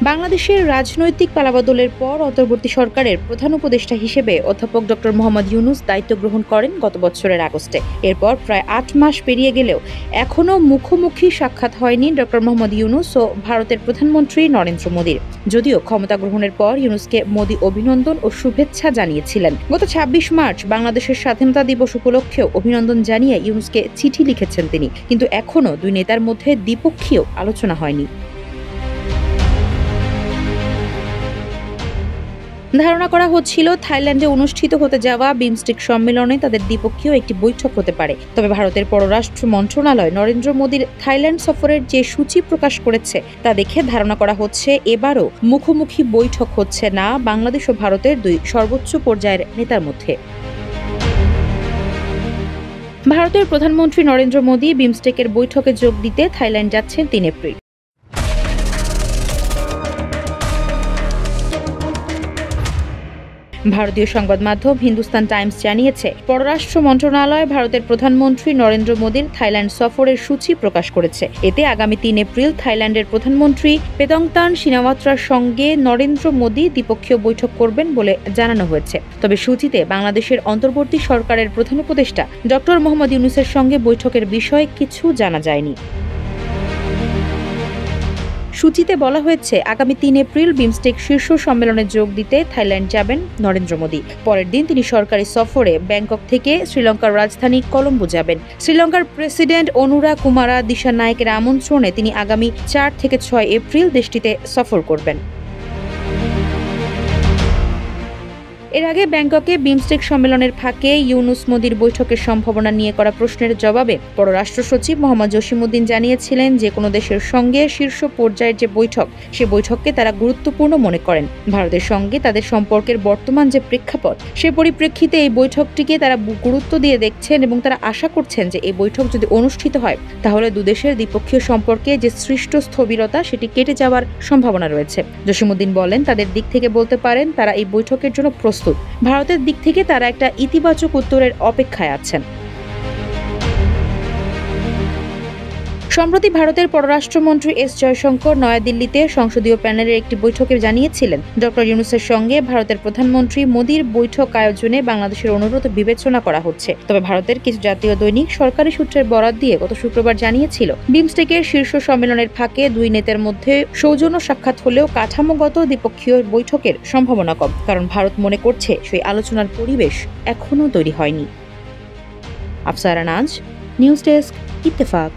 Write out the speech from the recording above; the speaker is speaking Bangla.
বাংলাদেশের রাজনৈতিক পালাবদলের পর অন্তর্বর্তী সরকারের প্রধান উপদেষ্টা হিসেবে অধ্যাপক ডক্টর মোহাম্মদ ইউনূস দায়িত্ব গ্রহণ করেন গত বছরের আগস্টে। এরপর প্রায় ৮ মাস পেরিয়ে গেলেও এখনও মুখোমুখি সাক্ষাৎ হয়নি ডক্টর মোহাম্মদ ইউনূস ও ভারতের প্রধানমন্ত্রী নরেন্দ্র মোদীর। যদিও ক্ষমতা গ্রহণের পর ইউনূসকে মোদী অভিনন্দন ও শুভেচ্ছা জানিয়েছিলেন। গত ২৬ মার্চ বাংলাদেশের স্বাধীনতা দিবস উপলক্ষেও অভিনন্দন জানিয়ে ইউনূসকে চিঠি লিখেছেন তিনি, কিন্তু এখনও দুই নেতার মধ্যে দ্বিপক্ষীয় আলোচনা হয়নি। ধারণা করা হচ্ছিল থাইল্যান্ডে অনুষ্ঠিত হতে যাওয়া বিমস্টেক সম্মেলনে তাদের দ্বিপক্ষীয় একটি বৈঠক হতে পারে। তবে ভারতের পররাষ্ট্র মন্ত্রণালয় নরেন্দ্র মোদীর থাইল্যান্ড সফরের যে সূচি প্রকাশ করেছে তা দেখে ধারণা করা হচ্ছে এবারও মুখোমুখি বৈঠক হচ্ছে না বাংলাদেশ ও ভারতের দুই সর্বোচ্চ পর্যায়ের নেতার মধ্যে। ভারতের প্রধানমন্ত্রী নরেন্দ্র মোদী বিমস্টেকের বৈঠকে যোগ দিতে থাইল্যান্ড যাচ্ছেন ৩ এপ্রিল। ভারতীয় সংবাদ মাধ্যম হিন্দুস্তান টাইমস জানিয়েছে, পররাষ্ট্র মন্ত্রণালয় ভারতের প্রধানমন্ত্রী নরেন্দ্র মোদীর থাইল্যান্ড সফরের সূচি প্রকাশ করেছে। এতে আগামী ৩ এপ্রিল থাইল্যান্ডের প্রধানমন্ত্রী পেতংতান সিনাওয়াত্রার সঙ্গে নরেন্দ্র মোদী দ্বিপক্ষীয় বৈঠক করবেন বলে জানানো হয়েছে। তবে সূচিতে বাংলাদেশের অন্তর্বর্তী সরকারের প্রধান উপদেষ্টা ডক্টর মোহাম্মদ ইউনূসের সঙ্গে বৈঠকের বিষয়ে কিছু জানা যায়নি। সূচিতে বলা হয়েছে, আগামী ৩ এপ্রিল বিমস্টেক শীর্ষ সম্মেলনে যোগ দিতে থাইল্যান্ড যাবেন নরেন্দ্র মোদী। পরের দিন তিনি সরকারি সফরে ব্যাংকক থেকে শ্রীলঙ্কার রাজধানী কলম্বো যাবেন। শ্রীলঙ্কার প্রেসিডেন্ট অনুরা কুমারা দিশানায়েকের আমন্ত্রণে তিনি আগামী ৪ থেকে ৬ এপ্রিল দেশটিতে সফর করবেন। এর আগে ব্যাংককে বিমস্টেক সম্মেলনের ফাঁকে ইউনূস মোদীর বৈঠকের সম্ভাবনা নিয়ে করা প্রশ্নের জবাবে পররাষ্ট্র সচিব মোহাম্মদ জসিমউদ্দিন জানিয়েছিলেন যে কোনো দেশের সঙ্গে শীর্ষ পর্যায়ের যে বৈঠক, সে বৈঠককে তারা গুরুত্বপূর্ণ মনে করেন। ভারতের সঙ্গে তাদের সম্পর্কের বর্তমান যে প্রেক্ষাপট, সে পরিপ্রেক্ষিতে এই বৈঠকটিকে তারা গুরুত্ব দিয়ে দেখছেন এবং তারা আশা করছেন যে এই বৈঠক যদি অনুষ্ঠিত হয় তাহলে দুদেশের দ্বিপক্ষীয় সম্পর্কে যে সৃষ্ট স্থবিরতা সেটি কেটে যাওয়ার সম্ভাবনা রয়েছে। জসিমউদ্দিন বলেন, তাদের দিক থেকে বলতে পারেন তারা এই বৈঠকের জন্য প্রস্তুত। ভারতের দিক থেকে তারা একটা ইতিবাচক উত্তরের অপেক্ষায় আছেন। সম্প্রতি ভারতের পররাষ্ট্রমন্ত্রী এস জয়শঙ্কর নয়াদিল্লিতে সংসদীয় প্যানেলের একটি বৈঠকে জানিয়েছিলেন, ডক্টর ইউনূসের সঙ্গে ভারতের প্রধানমন্ত্রী মোদীর বৈঠক আয়োজনে বাংলাদেশের অনুরোধ বিবেচনা করা হচ্ছে। তবে ভারতের কিছু জাতীয় দৈনিক সরকারি সূত্রের বরাত দিয়ে গত শুক্রবার জানিয়েছিল, বিমস্টেকের শীর্ষ সম্মেলনের ফাঁকে দুই নেতার মধ্যে সৌজন্য সাক্ষাৎ হলেও কাঠামোগত দ্বিপক্ষীয় বৈঠকের সম্ভাবনা কম, কারণ ভারত মনে করছে সেই আলোচনার পরিবেশ এখনও তৈরি হয়নি। আফসারা নাজ, নিউজ ডেস্ক, ইত্তেফাক।